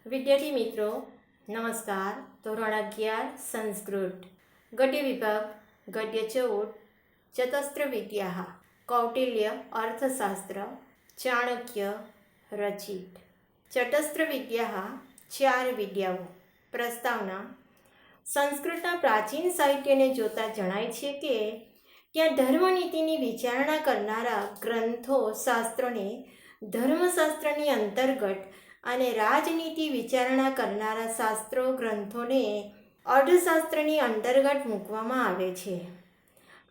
વિદ્યાર્થી મિત્રો નમસ્કાર. ધોરણ 11 સંસ્કૃત ગદ્ય વિભાગ ગદ્ય 14 ચતસ્ત્ર વિદ્યા કૌટિલ્ય અર્થશાસ્ત્ર ચાણક્ય રચિત. ચતસ્ત્ર વિદ્યા 4 વિદ્યાઓ. પ્રસ્તાવના. સંસ્કૃતના પ્રાચીન સાહિત્યને જોતા જણાય છે કે ત્યાં ધર્મનીતિની વિચારણા કરનારા ગ્રંથો શાસ્ત્રોને ધર્મશાસ્ત્રની અંતર્ગત અને રાજનીતિ વિચારણા કરનારા શાસ્ત્રો ગ્રંથોને અર્થશાસ્ત્રની અંતર્ગત મૂકવામાં આવે છે.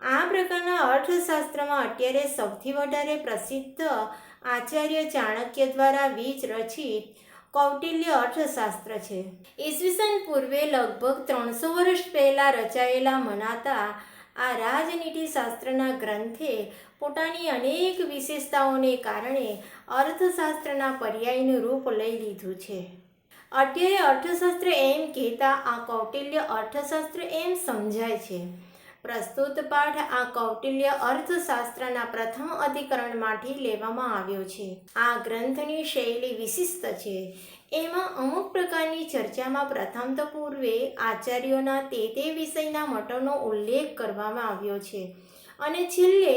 આ પ્રકારના અર્થશાસ્ત્રમાં અત્યારે સૌથી વધારે પ્રસિદ્ધ આચાર્ય ચાણક્ય દ્વારા રચિત કૌટિલ્ય અર્થશાસ્ત્ર છે. ઈસવીસન પૂર્વે લગભગ 300 વર્ષ પહેલાં રચાયેલા મનાતા આ રાજનીતિ શાસ્ત્રના ગ્રંથે પોતાની અનેક વિશેષતાઓને કારણે અર્થશાસ્ત્રના પર્યાયનું રૂપ લઈ લીધું છે. અત્યારે અર્થશાસ્ત્ર એમ કહેતા આ કૌટિલ્ય અર્થશાસ્ત્ર એમ સમજાય છે. પ્રસ્તુત પાઠ આ કૌટિલ્ય અર્થશાસ્ત્રના પ્રથમ અધિકરણમાંથી લેવામાં આવ્યો છે. આ ગ્રંથની શૈલી વિશિષ્ટ છે. એમાં અમુક પ્રકારની ચર્ચામાં પ્રથમ તો પૂર્વે આચાર્યોના તે વિષયના મતોનો ઉલ્લેખ કરવામાં આવ્યો છે અને છેલ્લે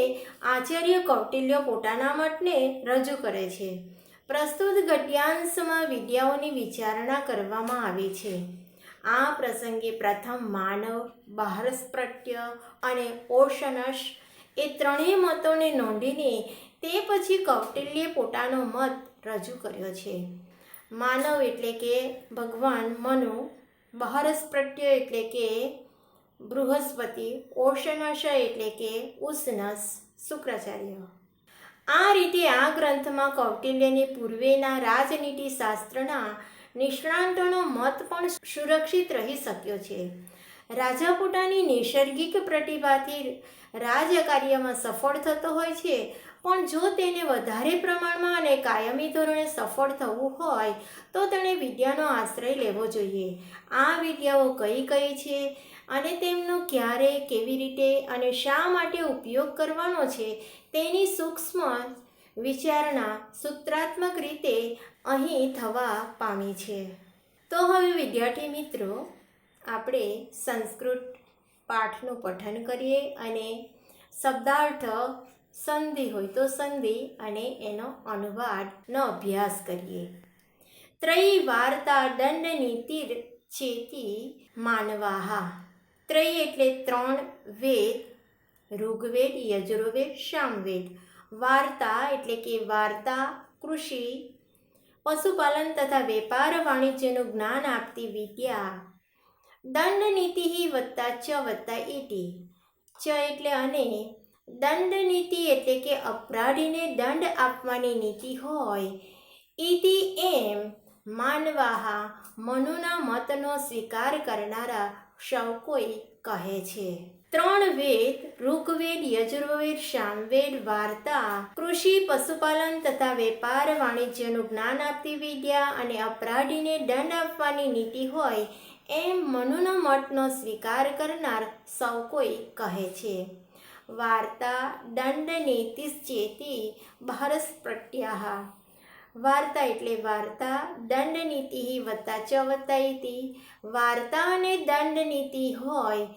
આચાર્ય કૌટિલ્ય પોતાના મતને રજૂ કરે છે. પ્રસ્તુત ગદ્યાંશમાં વિદ્યાઓની વિચારણા કરવામાં આવી છે. આ પ્રસંગે પ્રથમ માનવ, બૃહસ્પત્ય અને ઓશનસ એ ત્રણેય મતોને નોંધીને તે પછી કૌટિલ્યે પોતાનો મત રજૂ કર્યો છે. માનવ એટલે કે ભગવાન મનુ, બૃહસ્પત્ય એટલે કે બૃહસ્પતિ, ઓશનસ એટલે કે ઉશનસ શુક્રાચાર્ય. આ રીતે આ ગ્રંથમાં કૌટિલ્યની પૂર્વેના રાજનીતિ શાસ્ત્રના નિષ્ણાંતોનો મત પણ સુરક્ષિત રહી શક્યો છે. રાજા પોતાની નૈસર્ગિક પ્રતિભાથી રાજકાર્યમાં સફળ થતો હોય છે, પણ જો તેને વધારે પ્રમાણમાં અને કાયમી ધોરણે સફળ થવું હોય તો તેણે વિદ્યાનો આશ્રય લેવો જોઈએ. આ વિદ્યાઓ કઈ છે અને તેમનો ક્યારે, કેવી રીતે અને શા માટે ઉપયોગ કરવાનો છે તેની સૂક્ષ્મ વિચારણા સૂત્રાત્મક રીતે અહીં થવા પામી છે. તો હવે વિદ્યાર્થી મિત્રો આપણે સંસ્કૃત પાઠનું પઠન કરીએ અને શબ્દાર્થ, સંધિ હોય તો સંધિ અને એનો અનુવાદનો અભ્યાસ કરીએ. ત્રયી વાર્તા દંડ નીતિર ચેતી માનવાહા. ત્રય એટલે 3 વેદ, ઋગ્વેદ, યજુર્વેદ, સામવેદ. વાર્તા એટલે કે વાર્તા, કૃષિ, પશુપાલન તથા વેપાર વાણિજ્યનું જ્ઞાન આપતી વિદ્યા. દંડ નીતિ વત્તા ચ વત્તા ઇતિ. ચ એટલે અને, દંડ નીતિ એટલે કે અપરાધીને દંડ આપવાની નીતિ હોય. ઇતિ એમ માનવાહા મનુના મતનો સ્વીકાર કરનારા સૌ કોઈ કહે છે. 3 વેદ, ઋગ્વેદ, યજુર્વેદ, સામવેદ, વાર્તા, કૃષિ, પશુપાલન તથા વેપાર વાણિજ્યનું જ્ઞાન આપતી વિદ્યા અને અપરાધીને દંડ આપવાની નીતિ હોય એમ મનુના મતનો સ્વીકાર કરનાર સૌ કોઈ કહે છે. વાર્તા દંડ નીતિશ્ચેતી બૃહસ્પત્યાઃ. વાર્તા એટલે વાર્તા, દંડ નીતિ વત્તા ચ વત્તા ઇતિ. વાર્તા અને દંડ નીતિ હોય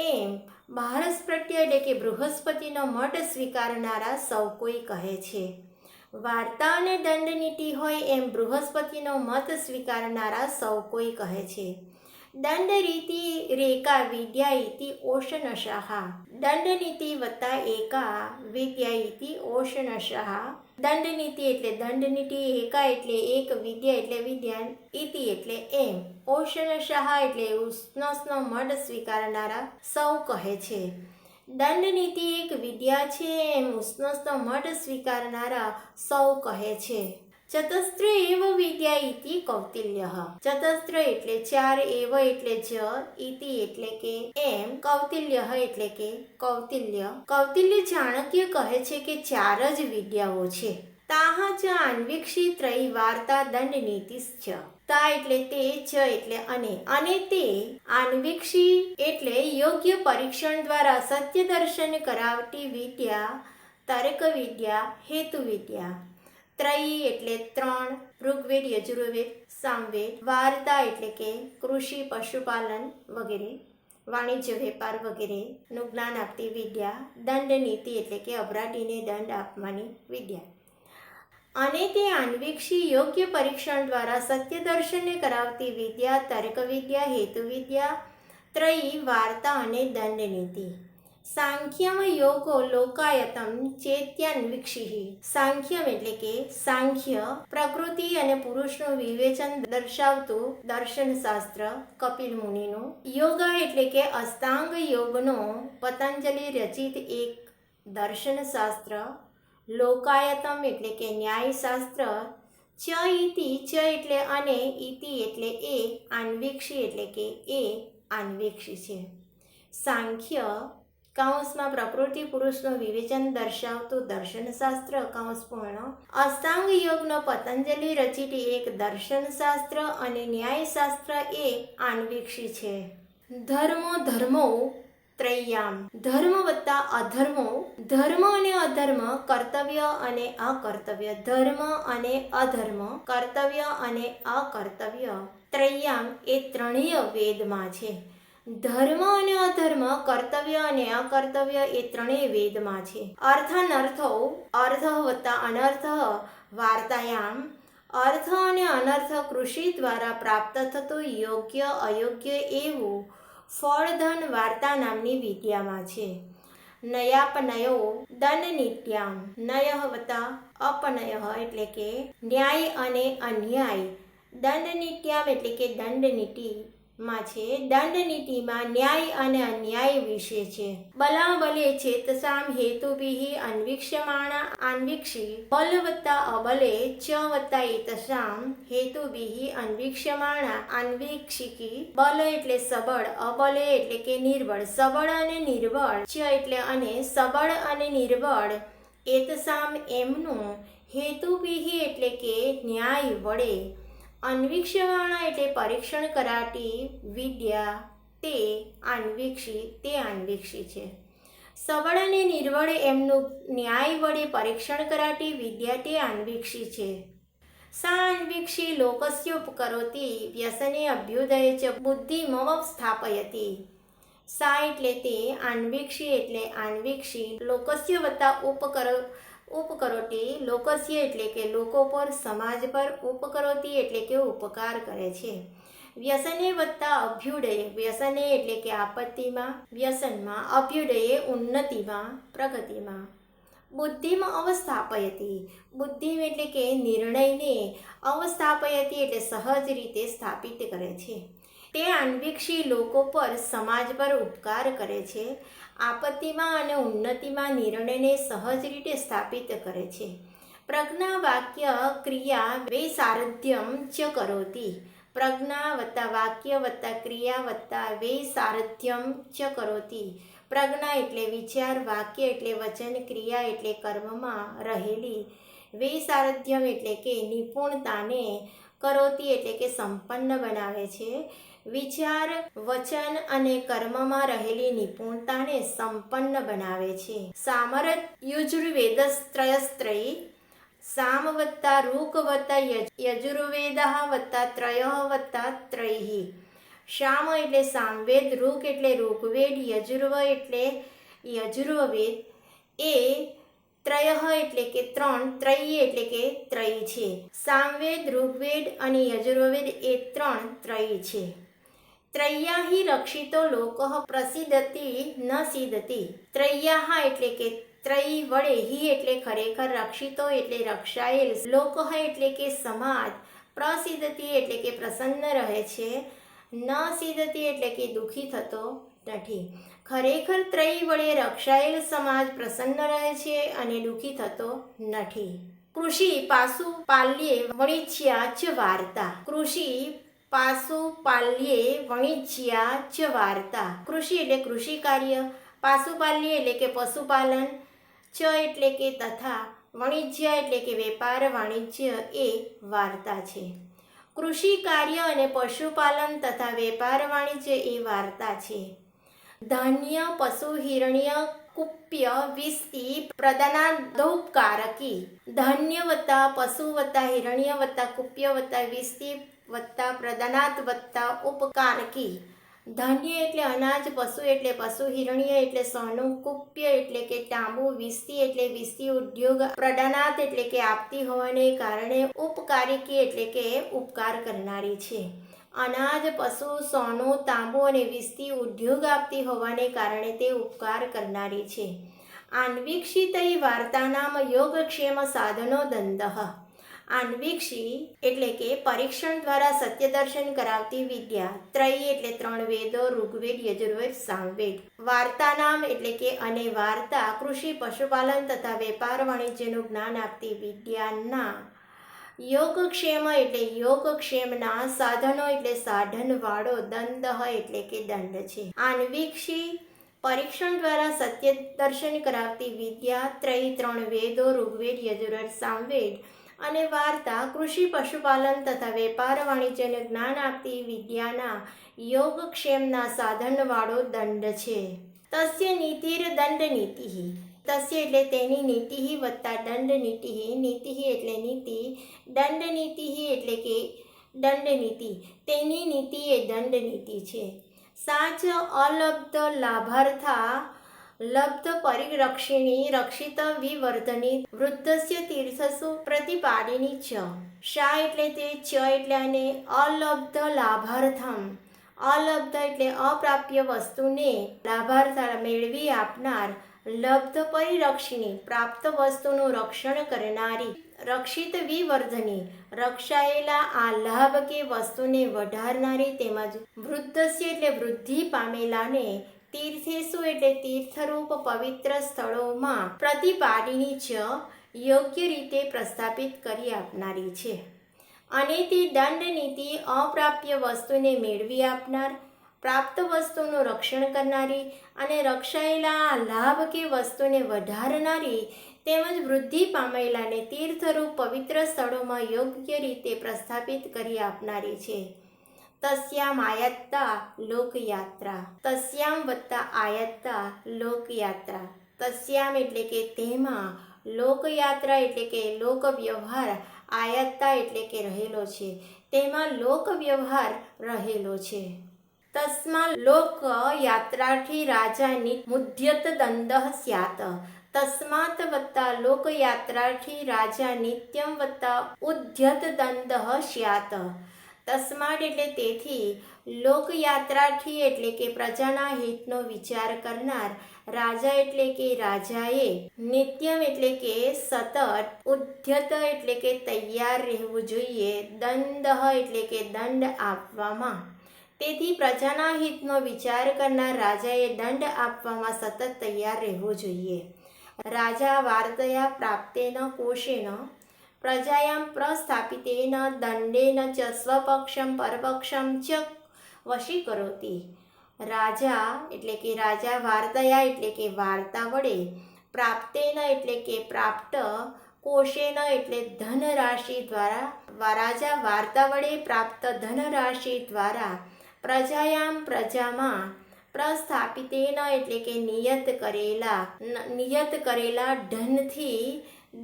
એમ બૃહસ્પત્ય એટલે કે બૃહસ્પતિનો મત સ્વીકારનારા સૌ કોઈ કહે છે. વાર્તા અને દંડ નીતિ હોય એમ બૃહસ્પતિનો મત સ્વીકારનારા સૌ કોઈ કહે છે. દંડ રીતિ રેકા વિદ્યા ઇતિ ઓશનશઃ. દંડ નીતિ વત્તા એકા વિદ્યા ઇતિ ઓશનશઃ. દંડ નીતિ એટલે દંડ નીતિ, એકા એટલે એક, વિદ્યા એટલે વિદ્યા, ઇતિ એટલે એમ, ઓશનશઃ એટલે ઉષ્ણસનો મત સ્વીકારનારા સૌ કહે છે. દંડ નીતિ એક વિદ્યા છે એમ ઉષ્ણસનો મત સ્વીકારનારા સૌ કહે છે. ચતસ્ત્ર એવ વિદ્યા ઇતિ કૌટિલ્ય. ચતસ્ત્ર એટલે 4, એવ એટલે જ, ઇતિ એટલે કે એમ, કૌટિલ્ય એટલે કે કૌટિલ્ય. કૌટિલ્ય ચાણક્ય કહે છે કે 4 જ વિદ્યાઓ છે. તાહ ચ આન્વીક્ષી ત્રયી વાર્તા દંડ નીતિશ્ચ. તા એટલે તે, ચ એટલે અને તે આન્વીક્ષી એટલે યોગ્ય પરીક્ષણ દ્વારા સત્ય દર્શન કરાવતી વિદ્યા, તર્ક વિદ્યા, હેતુ વિદ્યા. ત્રયી એટલે 3, ઋગ્વેદ, યજુર્વેદ, સામવેદ. વાર્તા એટલે કે કૃષિ, પશુપાલન વગેરે, વાણિજ્ય, વેપાર વગેરેનું જ્ઞાન આપતી વિદ્યા. દંડ નીતિ એટલે કે અપરાધીને દંડ આપવાની વિદ્યા. અને તે આન્વીક્ષી યોગ્ય પરીક્ષણ દ્વારા સત્ય દર્શનને કરાવતી વિદ્યા. તર્ક વિદ્યા, હેતુ વિદ્યા. ત્રયી વાર્તા અને દંડ નીતિ. સાંખ્યમ યોગો લોકાયતમ ચેત્યાન્વીક્ષી. સાંખ્યમ એટલે કે સાંખ્ય પ્રકૃતિ અને પુરુષનું વિવેચન દર્શાવતું દર્શનશાસ્ત્ર કપિલ મુનિનું. યોગ એટલે કે અષ્ટાંગ યોગનો પતંજલિ રચિત એક દર્શનશાસ્ત્ર. લોકાયતમ એટલે કે ન્યાયશાસ્ત્ર. ચ ઇતિ, ચ એટલે અને, ઇતિ એટલે એ, આન્વીક્ષી એટલે કે એ આન્વીક્ષી છે. સાંખ્ય કૌંસમાં પ્રકૃતિ પુરુષનું વિવેચન દર્શાવતું દર્શનશાસ્ત્ર કૌંસ પૂર્ણ. અષ્ટાંગ યોગનો પતંજલિ રચિત એક દર્શનશાસ્ત્ર અને ન્યાયશાસ્ત્ર એ આન્વીક્ષી છે. ધર્મો ત્રય્યામ. ધર્મ વત્તા અધર્મો. ધર્મ અને અધર્મ, કર્તવ્ય અને અકર્તવ્ય. ધર્મ અને અધર્મ, કર્તવ્ય અને અકર્તવ્ય. ત્રય્યામ એ ત્રણેય વેદમાં છે. ધર્મ અને અધર્મ, કર્તવ્ય અને અકર્તવ્ય એ ત્રણેય વેદમાં છે. અર્થાનર્થો, અર્થ વત્તા અનર્થ, વાર્તાયામ. અર્થ અને અનર્થ કૃષિ દ્વારા પ્રાપ્ત થતું યોગ્ય અયોગ્ય એવું ફળધન વાર્તા નામની વિદ્યામાં છે. નયાપનયો દંડ નીત્યામ. નય વત્તા અપનય એટલે કે ન્યાય અને અન્યાય. દંડ નીત્યામ એટલે કે દંડ નીતિમાં છે. દંડ નીતિમાં ન્યાય અને અન્યાય વિશે છે. બલાબલે ચેતસામ હેતુભિઃ અન્વીક્ષ્યમાણા આન્વીક્ષી. બલ વત્તા અબલે ચ વત્તા એતસામ હેતુભિઃ અન્વીક્ષ્યમાણા આન્વીક્ષિકી. બલ એટલે સબળ, અબલે એટલે કે નિર્બળ. સબળ અને નિર્બળ, ચ એટલે અને, સબળ અને નિર્બળ, એતસામ એમનું, હેતુભિઃ એટલે કે ન્યાય વડે, અન્વીક્ષ્યમાણા એટલે પરીક્ષણ કરાતી વિદ્યા. તે આન્વીક્ષી છે. સબળ અને નિર્બળ એમનું ન્યાય વડે પરીક્ષણ કરાતી વિદ્યા તે આન્વીક્ષી છે. સા આન્વીક્ષી લોકસ્યોપકરોતિ વ્યસને અભ્યુદય ચ બુદ્ધિમવ સ્થાપયતિ. સા એટલે તે, આન્વીક્ષી એટલે આન્વીક્ષી, લોકસ્ય વત્તા ઉપકરોતિ. લોકસ્ય એટલે કે લોકો પર, સમાજ પર. ઉપકરોતિ એટલે કે ઉપકાર કરે છે. વ્યસને વત્તા અભ્યુદય. વ્યસને એટલે કે આપત્તિમાં, વ્યસનમાં. અભ્યુદયે ઉન્નતિમાં, પ્રગતિમાં. બુદ્ધિમ અવસ્થાપયતિ. બુદ્ધિમ એટલે કે નિર્ણયને, અવસ્થાપયતિ એટલે સહજ રીતે સ્થાપિત કરે છે. તે આન્વીક્ષી લોકો પર, સમાજ પર ઉપકાર કરે છે. આપત્તિમાં અને ઉન્નતિમાં નિર્ણયને સહજ રીતે સ્થાપિત કરે છે. પ્રજ્ઞા વાક્ય ક્રિયા વૈસારથ્યમ ચ કરોતિ. પ્રજ્ઞા વત્તા વાક્ય વત્તા ક્રિયા વત્તા વૈસારથ્યમ ચ કરોતિ. પ્રજ્ઞા એટલે વિચાર, વાક્ય એટલે વચન, ક્રિયા એટલે કર્મમાં રહેલી, વૈસારથ્યમ એટલે કે નિપુણતાને, કરોતિ એટલે કે સંપન્ન બનાવે છે. વિચાર, વચન અને કર્મમાં રહેલી નિપુણતાને સંપન્ન બનાવે છે. સામરથ યજુર્વેદસ્ત્રયસ્ત્રયી. સામ વત્તા ઋક વત્તા યજુર્વેદ વત્તા ત્રય વત્તા ત્રયી. શામ એટલે સામવેદ, ઋક એટલે ઋગ્વેદ, યજુર્વ એટલે યજુર્વેદ, એ ત્રય એટલે કે 3, ત્રયી એટલે કે ત્રયી છે. સામવેદ, ઋગ્વેદ અને યજુર્વેદ એ 3 ત્રયી છે. ત્રય્યા હિ રક્ષિતો લોકઃ પ્રસિદ્ધતિ ન સિદ્ધતિ. ત્રય્યા એટલે કે ત્રયી વડે, હિ એટલે ખરેખર, રક્ષિતો એટલે રક્ષાયેલ, લોકઃ એટલે કે સમાજ, પ્રસિદ્ધતિ એટલે કે પ્રસન્ન રહે છે, ન સિદ્ધતિ એટલે કે દુઃખી થતો નથી. ખરેખર ત્રયી વડે રક્ષાયેલ સમાજ પ્રસન્ન રહે છે અને દુઃખી થતો નથી. કૃષિ પાશુપાલ્યે વણિજ્યા ચ વાર્તા. કૃષિ પાશુપાલ્યે વણિજ્યા ચ વાર્તા. કૃષિ એટલે કૃષિ કાર્ય, પાશુપાલ્ય એટલે કે પશુપાલન, ચ એટલે કે તથા, વણિજ્ય એટલે કે વેપાર વાણિજ્ય એ વાર્તા છે. કૃષિ કાર્ય અને પશુપાલન તથા વેપાર વાણિજ્ય એ વાર્તા છે. ધાન્ય, પશુ, હિરણ્ય, કુપ્ય વિસ્તી પ્રદાનાદૌપકારકી ધન્ય વત્તા પશુ વત્તા હિરણ્ય વત્તા કુપ્ય વત્તા વિસ્તી વત્તા પ્રદાનાત વત્તા ઉપકારકી ધન્ય એટલે અનાજ, પશુ એટલે પશુ, હિરણ્ય એટલે સોનું, કુપ્ય એટલે કે તાંબુ, વિસ્તી એટલે વિસ્તી ઉદ્યોગ, પ્રદાનાત એટલે કે આપતી હોવાને કારણે, ઉપકારિકી એટલે કે ઉપકાર કરનારી છે. અનાજ, પશુ, સોનું, તાંબુ અને વિસ્તી ઉદ્યોગ આપતી હોવાને કારણે તે ઉપકાર કરનારી છે. આન્વીક્ષિતૈ વાર્તાનામ યોગક્ષેમ સાધનો દંડઃ. આન્વીક્ષી એટલે કે પરીક્ષણ દ્વારા સત્ય દર્શન કરાવતી વિદ્યા. ત્રયી એટલે 3 વેદો, ઋગ્વેદ, યજુર્વેદ, સામવેદ. વાર્તાનામ એટલે કે અને વાર્તા, કૃષિ, પશુપાલન તથા વેપાર વાણિજ્યનું જ્ઞાન આપતી વિદ્યાના. યોગક્ષેમ એટલે યોગક્ષેમના. સાધનો એટલે સાધનવાળો. દંડઃ એટલે કે દંડ છે. આન્વીક્ષી પરીક્ષણ દ્વારા સત્ય દર્શન કરાવતી વિદ્યા. ત્રયી 3 વેદો, ઋગ્વેદ, યજુર્વેદ, સામવેદ અને વાર્તા, કૃષિ, પશુપાલન તથા વેપાર વાણિજ્યને જ્ઞાન આપતી વિદ્યાના યોગક્ષેમના સાધનવાળો દંડ છે. તસ્ય નીતિર દંડ નીતિ. તસ્ય એટલે તેની નીતિ વત્તા દંડ નીતિ. નીતિ એટલે નીતિ, દંડ નીતિ એટલે કે દંડ નીતિ. તેની નીતિ એ દંડ નીતિ છે. સાચ અલબ્ધ લાભાર્થા લબ્ધ પરિરક્ષિણી રક્ષિત વિવર્ધની વૃદ્ધસ્ય તીર્થસુ પ્રતિપાદિની ચ. શા એટલે તે, ચ એટલે અને, અલબ્ધ લાભાર્થમ. અલબ્ધ એટલે અપ્રાપ્ય વસ્તુને, લાભાર્થ મેળવી આપનાર, લબ્ધ પરિરક્ષિણી પ્રાપ્ત વસ્તુનું રક્ષણ કરનારી, રક્ષિત વિવર્ધની રક્ષાયેલા આ લાભ કે વસ્તુને વધારનારી, તેમજ વૃદ્ધસ્ય એટલે વૃદ્ધિ પામેલાને, તીર્થેસુ એટલે તીર્થરૂપ પવિત્ર સ્થળોમાં, પ્રતિપાદિની ચ યોગ્ય રીતે પ્રસ્થાપિત કરી આપનારી છે. અને તે દંડ નીતિ અપ્રાપ્ય વસ્તુને મેળવી આપનાર, પ્રાપ્ત વસ્તુનું રક્ષણ કરનારી અને રક્ષાયેલા આ લાભ કે વસ્તુને વધારનારી, તેમજ વૃદ્ધિ પામેલાને તીર્થરૂપ પવિત્ર સ્થળોમાં યોગ્ય રીતે પ્રસ્થાપિત કરી આપનારી છે. તસ્યામ આયત્તા લોકયાત્રા. તસ્યામ વત્તા આયત્તા લોકયાત્રા. તસ્યામ એટલે કે તેમાં, લોકયાત્રા એટલે કે લોક વ્યવહાર, આયત્તા એટલે કે રહેલો છે, તેમાં લોક વ્યવહાર રહેલો છે. તસ્મા લોક યાત્રાથી રાજાની મુદ્યત દંડ સ્યાત. તસ્માત વત્તા લોકયાત્રાથી રાજા નિત્યમ વત્તા ઉદ્યત દંડ સ્યાત. તસ્માત એટલે તેથી, લોકયાત્રાથી એટલે કે પ્રજાના હિતનો વિચાર કરનાર, રાજા એટલે કે રાજાએ, નિત્યમ એટલે કે સતત, ઉદ્યત એટલે કે તૈયાર રહેવું જોઈએ, દંડ એટલે કે દંડ આપવામાં. તેથી પ્રજાના હિતનો વિચાર કરનાર રાજાએ દંડ આપવામાં સતત તૈયાર રહેવું જોઈએ. રાજા વાર્તયા પ્રાપ્તેન કોશેન પ્રજાયામ પ્રસ્થાપિતેન દંડેન ચ સ્વપક્ષમ પરપક્ષમ ચ વશીકરોતિ. રાજા એટલે કે રાજા, વાર્તયા એટલે કે વાર્તા વડે, પ્રાપ્તેન એટલે કે પ્રાપ્ત, કોશેન એટલે ધનરાશિ દ્વારા, રાજા વાર્તા વડે પ્રાપ્ત ધનરાશિ દ્વારા, પ્રજાયામ પ્રજામાં, પ્રસ્થાપિતેન એટલે કે નિયત કરેલા ધનથી,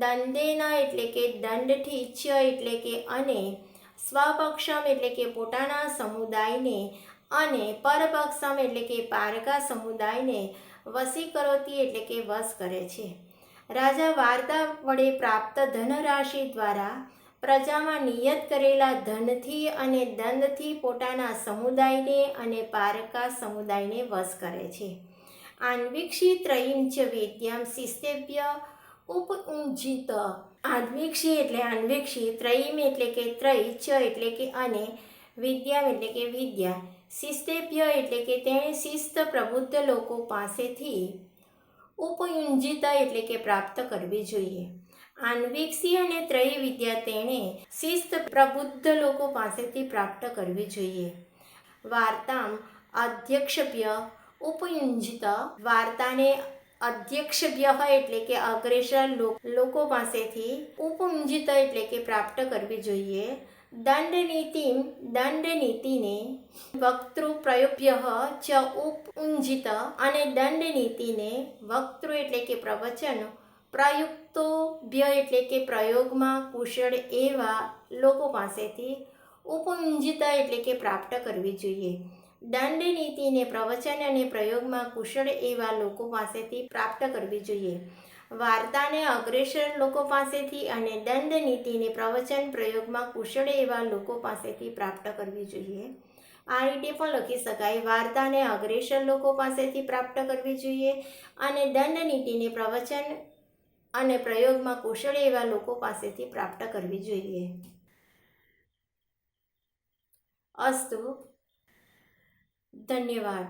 દંડેન એટલે કે દંડથી, ચ એટલે કે અને, સ્વપક્ષમ એટલે કે પોતાના સમુદાયને, અને પરપક્ષમ એટલે કે પારકા સમુદાયને, વશીકરોતિ એટલે કે વશ કરે છે. રાજા વાર્તા વડે પ્રાપ્ત ધનરાશિ દ્વારા, પ્રજામાં નિયત કરેલા ધનથી અને દંડથી પોતાના સમુદાયને અને પારકા સમુદાયને વશ કરે છે. આન્વીક્ષી ત્રયીમ ચ વિદ્યામ શિસ્તેભ્ય ઉપઉંજિત. આન્વીક્ષી એટલે આન્વીક્ષી, ત્રયીમ એટલે કે ત્રય, ચ એટલે કે અને, વિદ્યામ એટલે કે વિદ્યા, શિસ્તેભ્ય એટલે કે તેણે શિસ્ત પ્રબુદ્ધ લોકો પાસેથી, ઉપયુંજિત એટલે કે પ્રાપ્ત કરવી જોઈએ. આન્વીક્ષી અને ત્રયી વિદ્યા તેણે શિસ્ત પ્રબુદ્ધ લોકો પાસેથી પ્રાપ્ત કરવી જોઈએ. વાર્તામ અધ્યક્ષભ્ય ઉપયુંજિત. વાર્તાને અધ્યક્ષભ્ય એટલે કે અગ્રેસર લોકો પાસેથી, ઉપયુંજિત એટલે કે પ્રાપ્ત કરવી જોઈએ. દંડનીતિમ દંડનીતિને વક્તૃપ્રયોભ્ય ચ ઉપુંજિત અને દંડનીતિને વક્તૃ એટલે કે પ્રવચન પ્રયુક્તોભ્ય એટલે કે પ્રયોગમાં કુશળ એવા લોકો પાસેથી ઉપુંજિત એટલે કે પ્રાપ્ત કરવી જોઈએ. દંડનીતિને પ્રવચન અને પ્રયોગમાં કુશળ એવા લોકો પાસેથી પ્રાપ્ત કરવી જોઈએ. વાર્તાને અગ્રેસર લોકો પાસેથી અને દંડનીતિને પ્રવચન પ્રયોગમાં કુશળ એવા લોકો પાસેથી પ્રાપ્ત કરવી જોઈએ. આ રીતે પણ લખી શકાય. વાર્તાને અગ્રેસર લોકો પાસેથી પ્રાપ્ત કરવી જોઈએ અને દંડનીતિને પ્રવચન અને પ્રયોગમાં કુશળ એવા લોકો પાસેથી પ્રાપ્ત કરવી જોઈએ. અસ્તુ. ધન્યવાદ.